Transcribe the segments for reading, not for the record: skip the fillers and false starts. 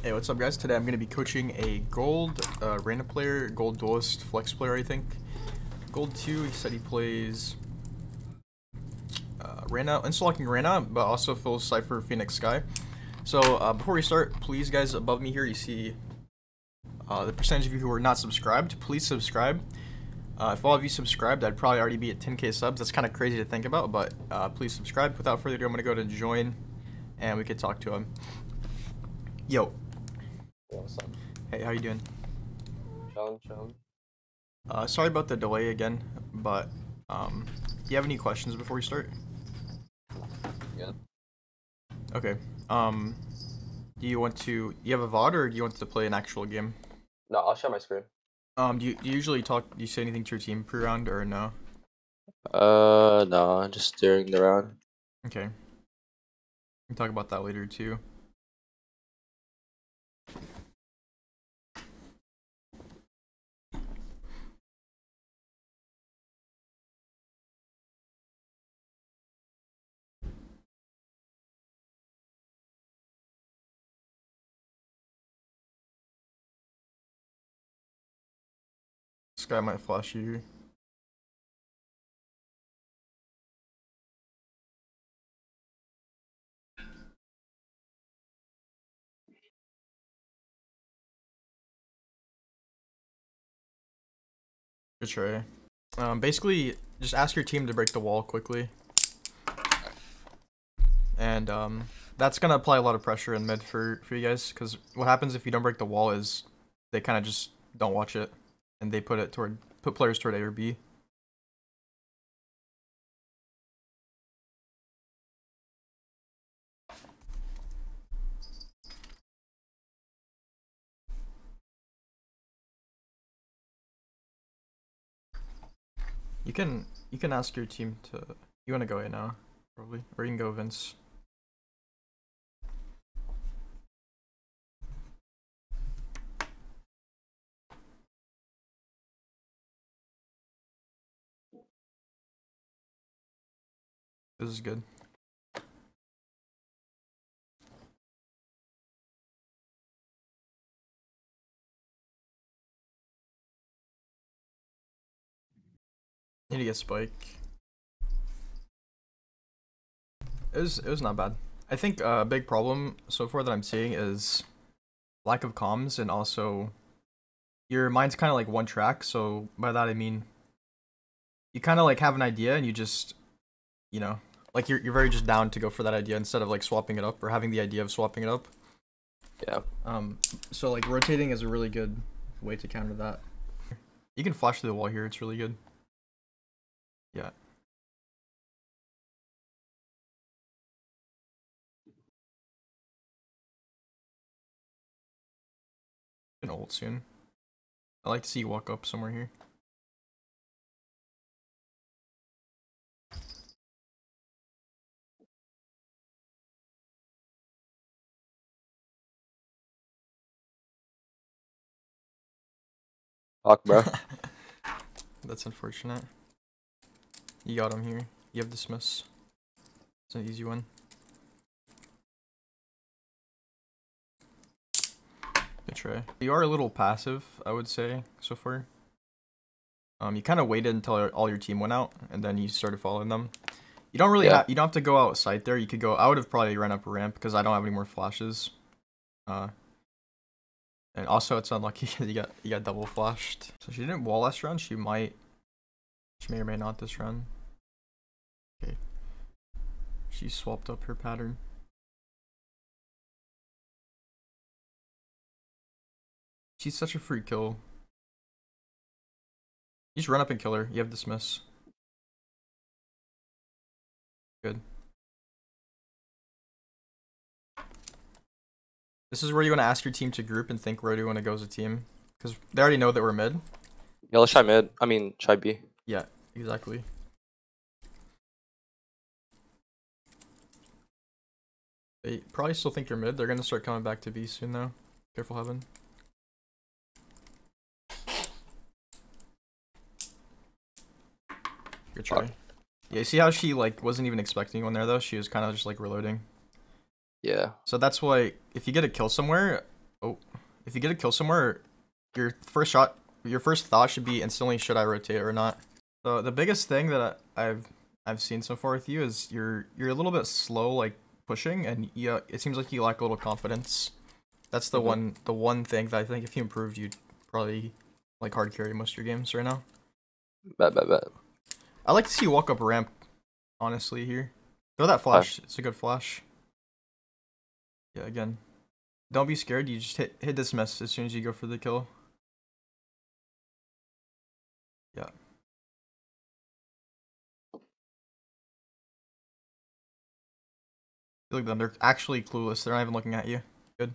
Hey, what's up guys? Today I'm going to be coaching a gold Reyna player, gold duelist flex player I think. Gold 2, he said he plays Reyna, installing Reyna, but also full Cypher Phoenix Sky. So before we start, please guys, above me here you see the percentage of you who are not subscribed. Please subscribe. If all of you subscribed, I'd probably already be at 10k subs. That's kind of crazy to think about, but please subscribe. Without further ado, I'm going to go to join and we could talk to him. Yo. What's up? Hey, how you doing? Chillin'. Sorry about the delay again, but do you have any questions before we start? Yeah. Okay. Do you have a VOD or do you want to play an actual game? No, I'll share my screen. Do you usually do you say anything to your team pre-round or no? No, just during the round. Okay. We can talk about that later too. This guy might flash you. Good try. Basically, just ask your team to break the wall quickly. And that's gonna apply a lot of pressure in mid for you guys, because what happens if you don't break the wall is they kind of just don't watch it, and they put players toward A or B. You can ask your team to. You want to go A now, probably, or you can go Vince. This is good. Need to get Spike. It was not bad. I think a big problem so far that I'm seeing is lack of comms, and also your mind's kind of like one track. So by that I mean you kind of like have an idea and you just, you know, like you're very just down to go for that idea instead of like swapping it up or having the idea of swapping it up. Yeah. So like rotating is a really good way to counter that. You can flash through the wall here. It's really good. Yeah. An ult soon. I like to see you walk up somewhere here. Fuck, bro. That's unfortunate. You got him here. You have dismiss. It's an easy one. Good try. You are a little passive, I would say, so far. You kind of waited until all your team went out, and then you started following them. You don't really you don't have to go outside there. You could go. I would have probably run up a ramp because I don't have any more flashes. And also it's unlucky because you got double flashed. So she didn't wall last round. She may or may not this round. Okay. She swapped up her pattern. She's such a free kill. You just run up and kill her. You have dismiss. Good. This is where you want to ask your team to group and think where do you want to go as a team. Because they already know that we're mid. Yeah, let's try mid. I mean, try B. Yeah, exactly. They probably still think you're mid. They're going to start coming back to B soon though. Careful, Heaven. Good try. Yeah, you see how she like wasn't even expecting one there though? She was kind of just like reloading. Yeah. So that's why if you get a kill somewhere, if you get a kill somewhere, your first thought should be instantly, should I rotate or not? So the biggest thing that I've seen so far with you is you're a little bit slow, like pushing, and yeah, it seems like you lack a little confidence. That's the one thing that I think if you improved, you'd probably like hard carry most of your games right now. Bet. I like to see you walk up ramp, honestly, here. Throw that flash. It's a good flash. Yeah, again. Don't be scared. You just hit dismiss as soon as you go for the kill. Yeah. Look at them. They're actually clueless. They're not even looking at you. Good.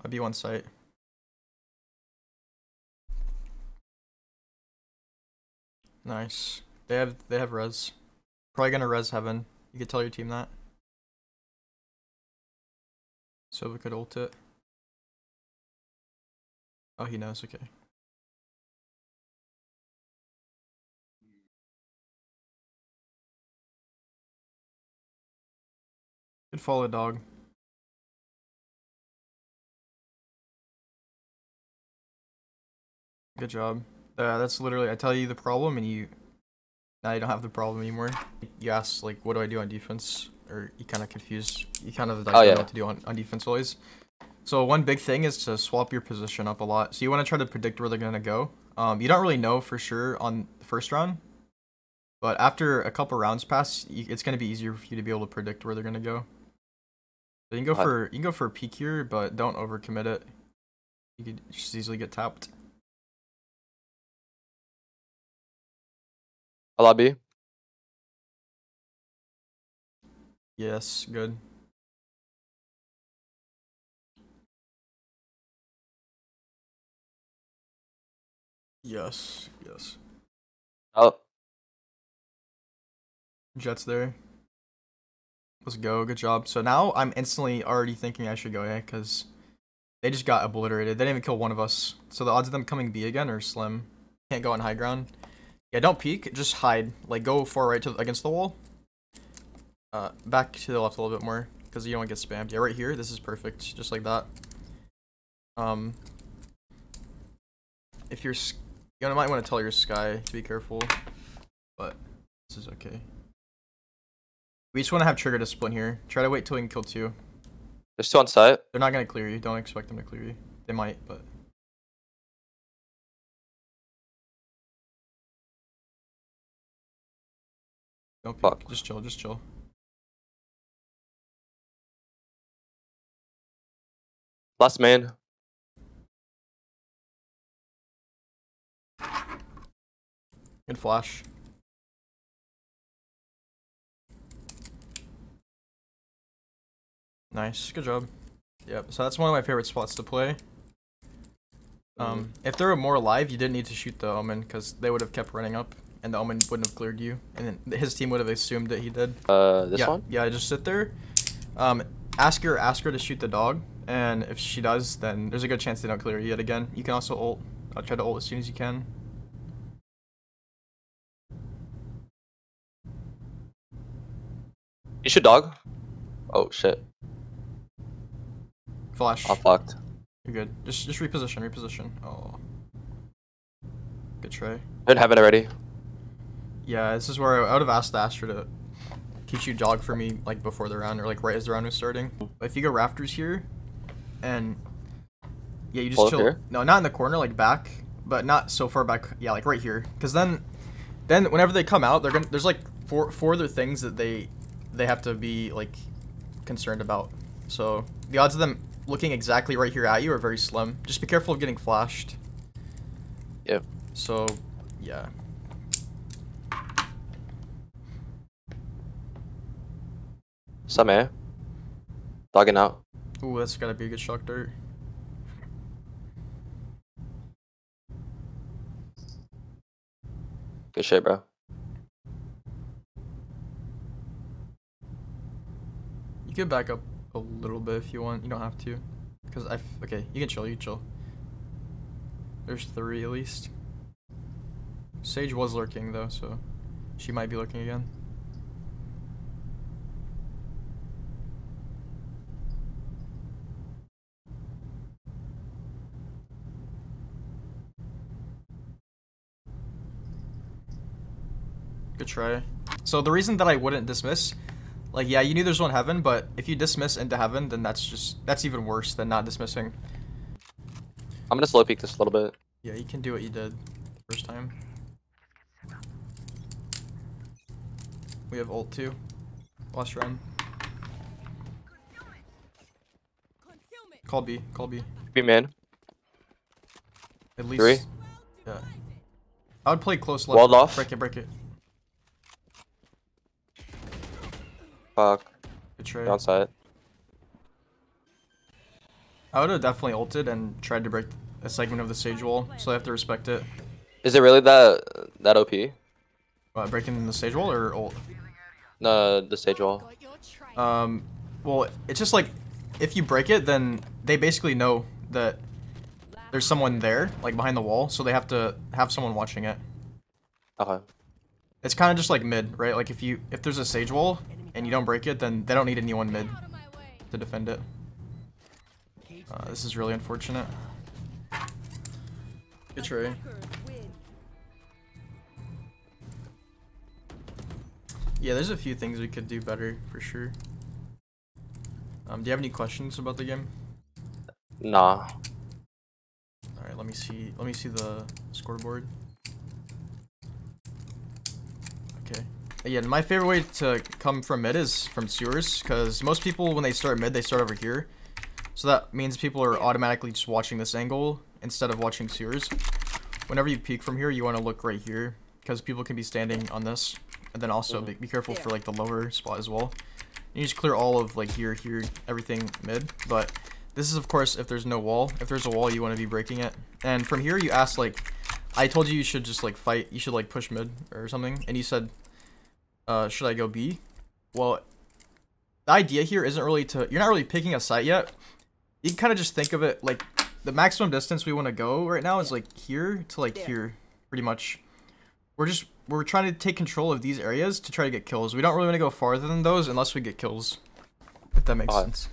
Might be one site. Nice. They have res. Probably gonna res heaven. You could tell your team that. So we could ult it. Oh, he knows. Okay. Good follow, dog. Good job. That's literally, I tell you the problem, and now you don't have the problem anymore. You ask, like, what do I do on defense? Or you kind of confused. You kind of like, don't know what to do on defense always. So one big thing is to swap your position up a lot. So you want to try to predict where they're going to go. You don't really know for sure on the first round. But after a couple rounds pass, it's going to be easier for you to be able to predict where they're going to go. So you can go for a peek here, but don't overcommit it. You could just easily get tapped. Lobby. Yes, good. Yes. Oh. Jett's there. Let's go. Good job. So now I'm instantly already thinking I should go A because they just got obliterated. They didn't even kill one of us. So the odds of them coming B again are slim. Can't go on high ground. Yeah, don't peek. Just hide. Like, go far right against the wall. Back to the left a little bit more because you don't want to get spammed. Yeah, right here. This is perfect. Just like that. If you're... You might want to tell your Sky to be careful. But this is okay. We just want to have trigger discipline here. Try to wait till we can kill 2. There's 2 on site. They're not going to clear you. Don't expect them to clear you. They might, but... Don't peek. Fuck. Just chill. Last main. Good flash. Nice. Good job. Yep. So that's one of my favorite spots to play. If they were more alive, you didn't need to shoot the Omen because they would have kept running up and the Omen wouldn't have cleared you. And then his team would have assumed that he did. This one? Yeah, just sit there. Ask her to shoot the dog. And if she does, then there's a good chance they don't clear you yet again. You can also ult. Try to ult as soon as you can. You should dog. Oh shit. Flash. I'm fucked. You're good. Just reposition. Oh. Good try. Didn't have it already. Yeah, this is where I would have asked the Astra to teach you dog for me like before the round or like right as the round was starting. But if you go rafters here and yeah, you just chill. Here? No, not in the corner, like back, but not so far back. Yeah, like right here. Cause then whenever they come out, there's like four other things that they have to be like concerned about. So the odds of them looking exactly right here at you are very slim. Just be careful of getting flashed. Yep. So yeah. Some A. Dogging out. Ooh, that's gotta be a good shock dart. Good shit, bro. You can back up a little bit if you want. You don't have to. Because okay, you can chill. There's 3 at least. Sage was lurking though, so she might be lurking again. Good try. So the reason that I wouldn't dismiss, like, yeah, you knew there's one heaven, but if you dismiss into heaven, then that's even worse than not dismissing. I'm gonna slow peek this a little bit. Yeah, you can do what you did the first time. We have ult too. Last round. Call B. Call B. Be man. At least. 3. Yeah. I would play close left. Walled off. Break it. Break it. Fuck. Good try. Outside. I would have definitely ulted and tried to break a segment of the stage wall, so I have to respect it. Is it really that OP? Breaking the stage wall or ult? No, the stage wall. Well, it's just like, if you break it, then they basically know that there's someone there, like behind the wall, so they have to have someone watching it. Okay. It's kind of just like mid, right? Like if there's a stage wall and you don't break it, then they don't need anyone mid to defend it. This is really unfortunate. Good try. Yeah, there's a few things we could do better for sure. Do you have any questions about the game? Nah. All right, let me see the scoreboard. Okay. Yeah, my favorite way to come from mid is from sewers, because most people when they start mid, they start over here. So that means people are automatically just watching this angle instead of watching sewers. Whenever you peek from here, you want to look right here, because people can be standing on this. And then also be careful for like the lower spot as well. You just clear all of like here, everything mid. But this is of course if there's no wall. If there's a wall, you want to be breaking it. And from here, you asked like, I told you should just like fight. You should like push mid or something. And you said, should I go B? Well, the idea here isn't really you're not really picking a site yet. You can kind of just think of it like the maximum distance we want to go right now is like here to like here, pretty much. We're trying to take control of these areas to try to get kills. We don't really want to go farther than those unless we get kills, if that makes sense.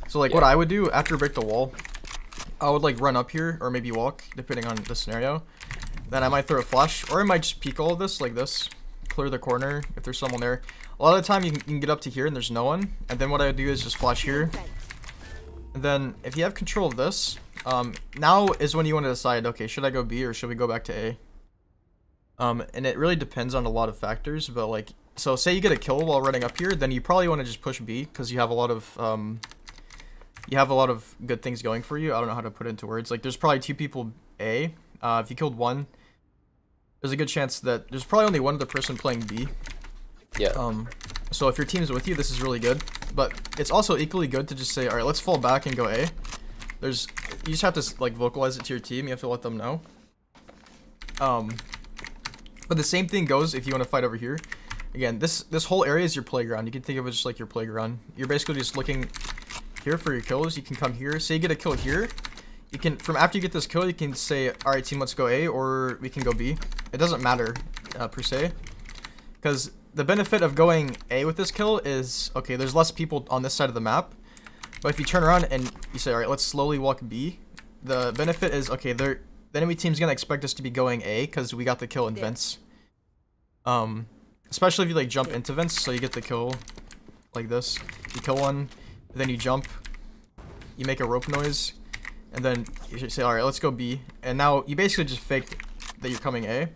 So like what I would do after break the wall, I would like run up here or maybe walk depending on the scenario. Then I might throw a flash or I might just peek all of this like this, clear the corner if there's someone there. A lot of the time you can get up to here and there's no one. And then what I would do is just flash here. And then if you have control of this, now is when you want to decide, okay, should I go B or should we go back to A? And it really depends on a lot of factors, but like, so say you get a kill while running up here, then you probably want to just push B because you have a lot of good things going for you. I don't know how to put it into words. Like there's probably 2 people A. If you killed one, there's a good chance that there's probably only one other person playing B. Yeah. So if your team's with you, this is really good. But it's also equally good to just say, all right, let's fall back and go A. You just have to like vocalize it to your team. You have to let them know. But the same thing goes if you want to fight over here. Again, this whole area is your playground. You can think of it just like your playground. You're basically just looking here for your kills. You can come here. Say you get a kill here. You can, from after you get this kill, you can say, all right, team, let's go A, or we can go B. It doesn't matter per se, because the benefit of going A with this kill is, okay, there's less people on this side of the map. But if you turn around and you say, all right, let's slowly walk B, the benefit is, okay, the enemy team's gonna expect us to be going A because we got the kill in vents. Especially if you like jump into vents, so you get the kill like this. You kill one, then you jump, you make a rope noise, and then you say, all right, let's go B. And now you basically just faked that you're coming A.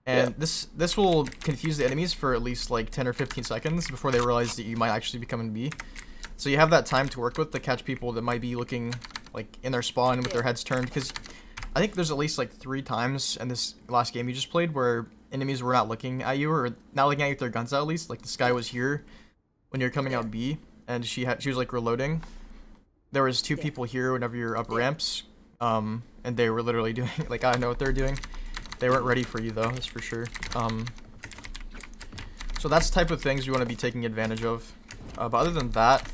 And this will confuse the enemies for at least like 10 or 15 seconds before they realize that you might actually be coming B. So you have that time to work with to catch people that might be looking like in their spawn with their heads turned, because I think there's at least like 3 times in this last game you just played where enemies were not looking at you, or not looking at you with their guns out at least. Like this guy was here when you're coming out B, and she was like reloading. There was 2 people here whenever you're up ramps, and they were literally doing like, I know what they're doing. They weren't ready for you though, that's for sure. So that's the type of things you want to be taking advantage of. But other than that,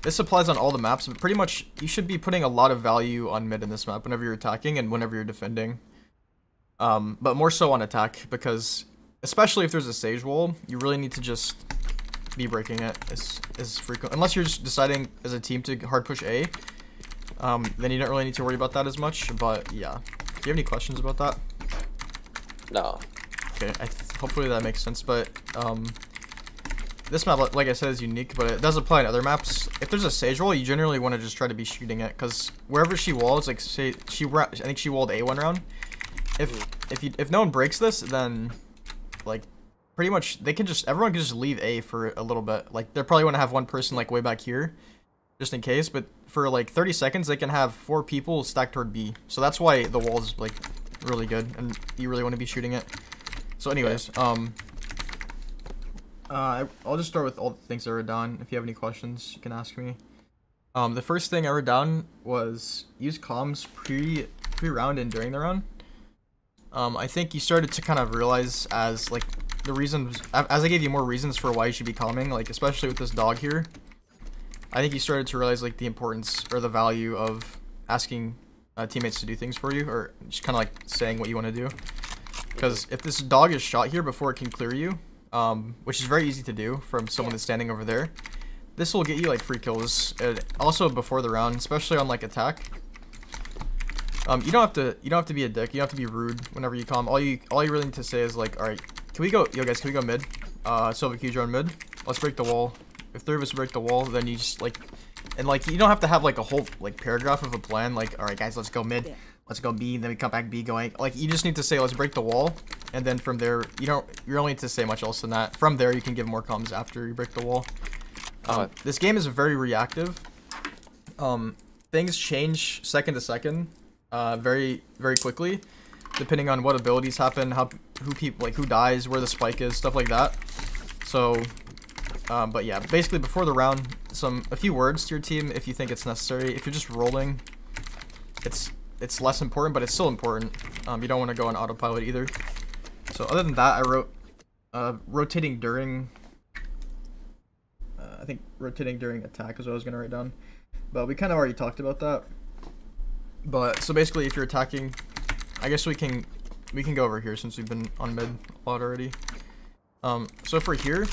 this applies on all the maps, but pretty much you should be putting a lot of value on mid in this map whenever you're attacking and whenever you're defending. But more so on attack, because especially if there's a stage wall, you really need to just be breaking it as frequent. Unless you're just deciding as a team to hard push A, then you don't really need to worry about that as much. But yeah, do you have any questions about that? No. Okay, hopefully that makes sense, but this map, like I said, is unique, but it does apply in other maps. If there's a sage wall, you generally want to just try to be shooting it, because wherever she walls, like say I think she walled A one round. If no one breaks this, then like pretty much everyone can just leave A for a little bit. Like they probably want to have one person like way back here, just in case. But for like 30 seconds, they can have 4 people stacked toward B. So that's why the wall is like really good, and you really want to be shooting it. So anyways, I'll just start with all the things I wrote down. If you have any questions, you can ask me. The first thing I wrote down was use comms pre-round and during the round. I think you started to kind of realize as like the reasons, as I gave you more reasons for why you should be calming, like especially with this dog here. I think you started to realize like the importance or the value of asking teammates to do things for you, or just kind of like saying what you want to do. Because if this dog is shot here before it can clear you, which is very easy to do from someone that's standing over there, this will get you like free kills. Also before the round, especially on like attack. You don't have to be a dick. You don't have to be rude whenever you calm. All you really need to say is like, all right, can we go, yo guys, can we go mid? Silver Q drone mid. Let's break the wall. If 3 of us break the wall, then you just like, and like you don't have to have like a whole like paragraph of a plan. Like, all right guys, let's go mid. Let's go B, then we come back B going. Like you just need to say let's break the wall, and then from there you don't need to say much else than that. From there you can give more comms after you break the wall. This game is very reactive. Things change second to second, very quickly, depending on what abilities happen, who dies, where the spike is, stuff like that. So, but yeah, basically before the round, a few words to your team if you think it's necessary. If you're just rolling, it's less important, but it's still important. You don't want to go on autopilot either. So other than that, I wrote rotating during. I think rotating during attack is what I was gonna write down, but we kind of already talked about that. But so basically, if you're attacking, I guess we can go over here since we've been on mid a lot already. So if we're here,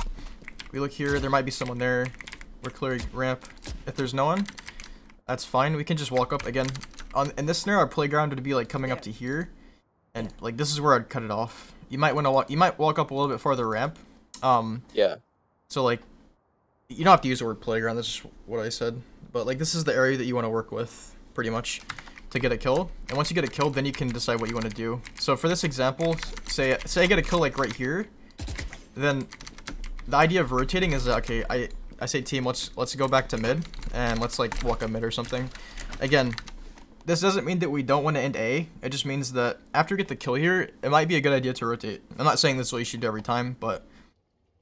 we look here. There might be someone there. We're clearing ramp. If there's no one, that's fine. We can just walk up again. In this scenario, our playground would be like coming up to here, and like this is where I'd cut it off. You might want to walk. You might walk up a little bit farther ramp. Yeah. So like, you don't have to use the word playground. That's just what I said. But like, this is the area that you want to work with, pretty much, to get a kill. And once you get a kill, then you can decide what you want to do. So for this example, say I get a kill like right here, then the idea of rotating is okay. I say team, let's go back to mid and let's like walk up mid or something. Again, this doesn't mean that we don't want to end A. It just means that after you get the kill here, it might be a good idea to rotate. I'm not saying this is what you should do every time, but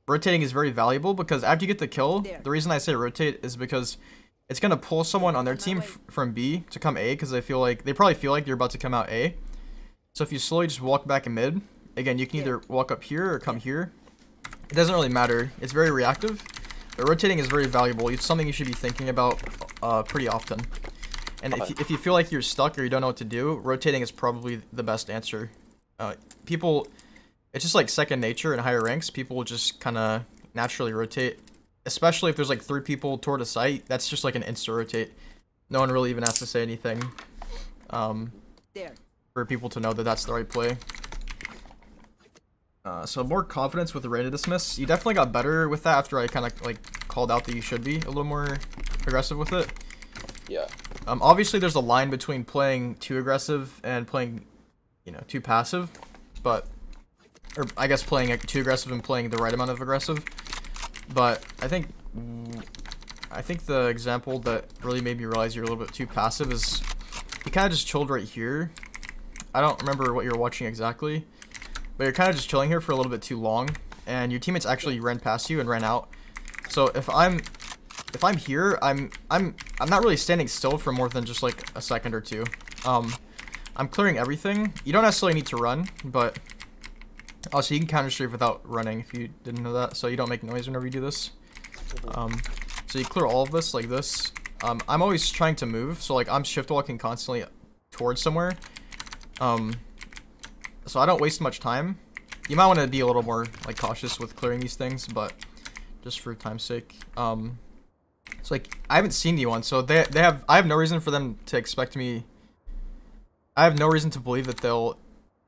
rotating is very valuable because after you get the kill, the reason I say rotate is because it's going to pull someone on their team from B to come A because they probably feel like you're about to come out A. So if you slowly just walk back in mid, again, you can either walk up here or come here. It doesn't really matter. It's very reactive, but rotating is very valuable. It's something you should be thinking about pretty often. And if you feel like you're stuck or you don't know what to do, rotating is probably the best answer. It's just like second nature in higher ranks. People will just kind of naturally rotate, especially if there's like 3 people toward a site. That's just like an insta rotate. No one really even has to say anything for people to know that that's the right play. So more confidence with the Reyna dismiss. You definitely got better with that after I kind of like called out that you should be a little more aggressive with it. Yeah. Obviously there's a line between playing too aggressive and playing, too passive, or I guess playing too aggressive and playing the right amount of aggressive. But I think the example that really made me realize you're a little bit too passive is you kind of just chilled right here. I don't remember what you're watching exactly, but you're kind of just chilling here for a little bit too long, and your teammates actually ran past you and ran out. So if I'm here, I'm not really standing still for more than just like a second or two. I'm clearing everything. You don't necessarily need to run, but also you can counter strafe without running if you didn't know that, so you don't make noise whenever you do this. So you clear all of this like this. I'm always trying to move, so like I'm shift walking constantly towards somewhere. So I don't waste much time. You might want to be a little more like cautious with clearing these things, but just for time's sake. It's like I haven't seen anyone, so I have no reason for them to expect me. I have no reason to believe that they'll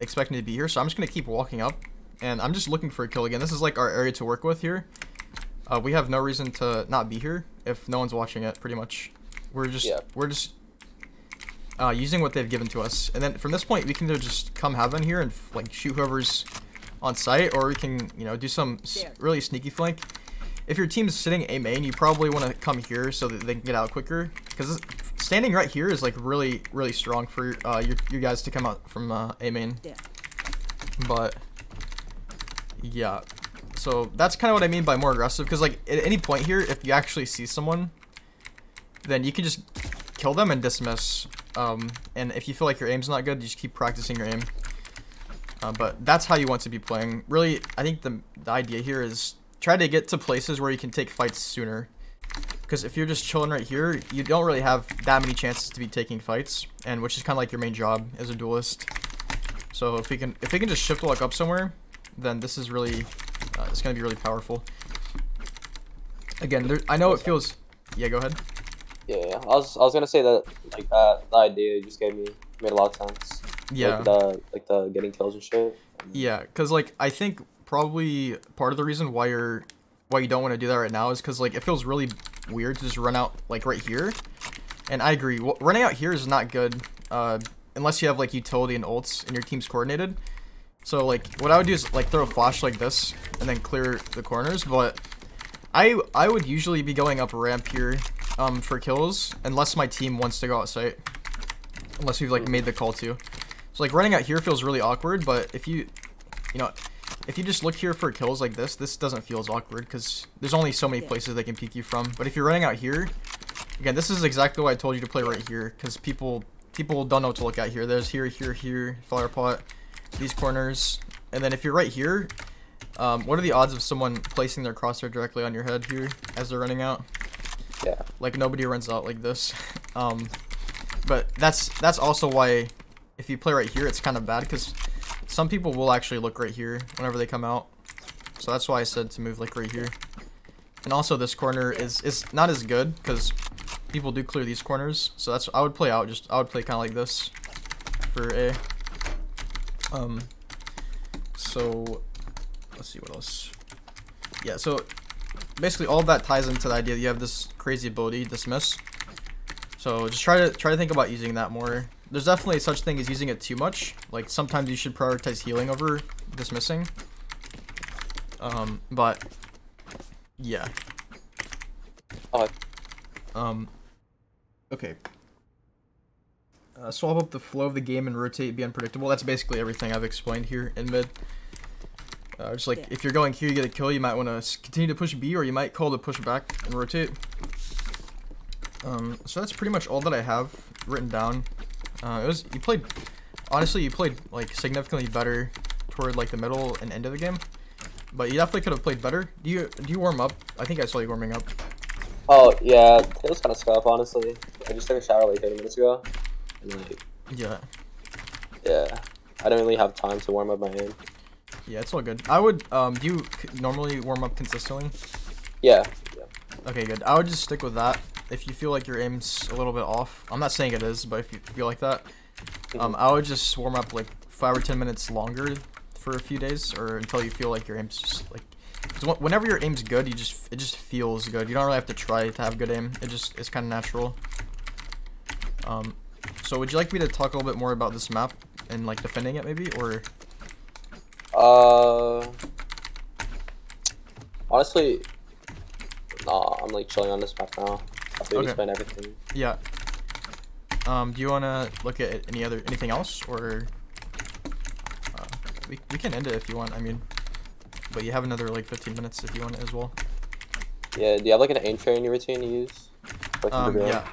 expect me to be here, so I'm just gonna keep walking up and I'm just looking for a kill again. This is like our area to work with here. We have no reason to not be here if no one's watching it. Pretty much, we're just using what they've given to us, and then from this point we can either just come heaven here and like shoot whoever's on site, or we can, you know, do some really sneaky flank. If your team's sitting A main, you probably want to come here so that they can get out quicker, because standing right here is like really strong for you guys to come out from A main. But yeah, so that's kind of what I mean by more aggressive, because like at any point here, if you actually see someone, then you can just kill them and dismiss. And if you feel like your aim's not good, you just keep practicing your aim. But that's how you want to be playing. Really, I think the idea here is try to get to places where you can take fights sooner. Because if you're just chilling right here, you don't really have that many chances to be taking fights, and which is kind of like your main job as a duelist. So if we can just shift walk up somewhere, then this is really it's gonna be really powerful. Again, I know it feels. Yeah, go ahead. Yeah, I was gonna say that like the idea you just gave me made a lot of sense. Yeah. Like the getting kills and shit. Yeah, cause like I think probably part of the reason why you don't want to do that right now is because like it feels really weird to just run out like right here. And I agree, running out here is not good unless you have like utility and ults and your team's coordinated. So like what I would do is like throw a flash like this and then clear the corners. But I would usually be going up ramp here for kills unless my team wants to go outside, unless we've like made the call to. So like running out here feels really awkward, but if you just look here for kills like this doesn't feel as awkward because there's only so many places they can peek you from. But if you're running out here, again, this is exactly why I told you to play right here, because people don't know what to look at here. There's here, flower pot, these corners, and then if you're right here, what are the odds of someone placing their crosshair directly on your head here as they're running out? Yeah. Like nobody runs out like this. But that's also why if you play right here, it's kind of bad because some people will actually look right here whenever they come out. So that's why I said to move like right here. And also this corner is not as good because people do clear these corners. So that's I would play kind of like this for A. So let's see what else. Yeah, so basically all of that ties into the idea that you have this crazy ability, dismiss. So just try to think about using that more. There's definitely such thing as using it too much. Like sometimes you should prioritize healing over dismissing. But yeah. Okay. Swap up the flow of the game and rotate, be unpredictable. That's basically everything I've explained here in mid. Just like if you're going here, you get a kill, you might want to continue to push B, or you might call to push back and rotate. So that's pretty much all that I have written down. You played like significantly better toward like the middle and end of the game, but you definitely could have played better. Do you warm up? I think I saw you warming up. Oh yeah, it was kind of scuff, honestly. I just took a shower like 30 minutes ago, and like yeah, I didn't really have time to warm up my aim. Yeah, it's all good. I would do you normally warm up consistently? Yeah. Okay, good. I would just stick with that. If you feel like your aim's a little bit off, I'm not saying it is, but if you feel like that, I would just warm up like 5 or 10 minutes longer for a few days, or until you feel like your aim's just like. Cause whenever your aim's good, it just feels good. You don't really have to try to have good aim. It's kind of natural. So would you like me to talk a little bit more about this map and like defending it maybe, or? Honestly, nah. I'm like chilling on this map now. I've explained everything. Yeah. Do you wanna look at anything else, or we can end it if you want. I mean, but you have another like 15 minutes if you want it as well. Yeah. Do you have like an aim training routine you use? Yeah.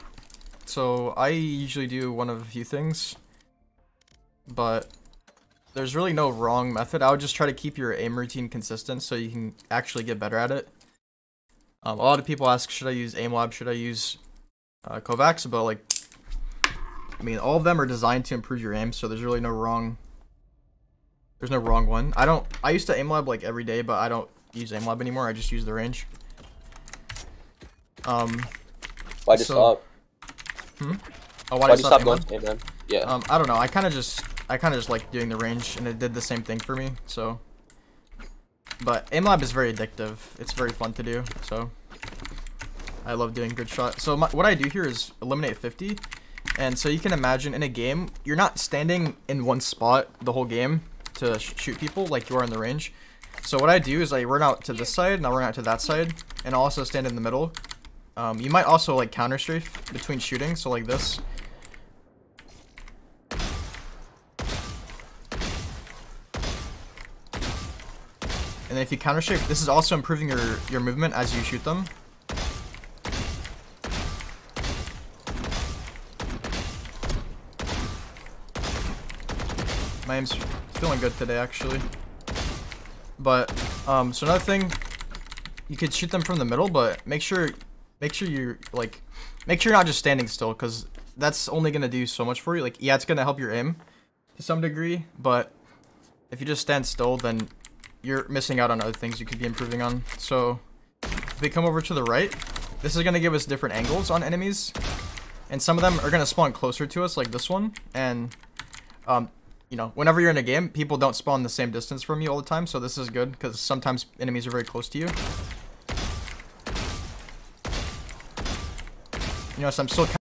So I usually do one of a few things, but there's really no wrong method. I would just try to keep your aim routine consistent so you can actually get better at it. A lot of people ask, should I use AimLab, should I use Kovacs, but like, I mean, all of them are designed to improve your aim, so there's really no wrong, there's no wrong one. I used to AimLab like every day, but I don't use AimLab anymore, I just use the range. Why'd you stop? Oh, why'd I stop going AimLab? Yeah. I don't know, I kind of just like doing the range, and it did the same thing for me, so But aim lab is very addictive. It's very fun to do. So I love doing good shot. So what I do here is eliminate 50. And so you can imagine in a game, you're not standing in one spot the whole game to shoot people like you are in the range. So what I do is I run out to this side and I'll run out to that side and I'll also stand in the middle. You might also like counter strafe between shooting, so like this. And then if you counter strafe, this is also improving your movement as you shoot them. My aim's feeling good today, actually. But so another thing, you could shoot them from the middle, but make sure you're not just standing still, because that's only gonna do so much for you. Like, yeah, it's gonna help your aim to some degree, but if you just stand still, then you're missing out on other things you could be improving on. So if we come over to the right, this is gonna give us different angles on enemies, and some of them are gonna spawn closer to us, like this one. And you know, whenever you're in a game, people don't spawn the same distance from you all the time, so this is good because sometimes enemies are very close to you. You know, so I'm still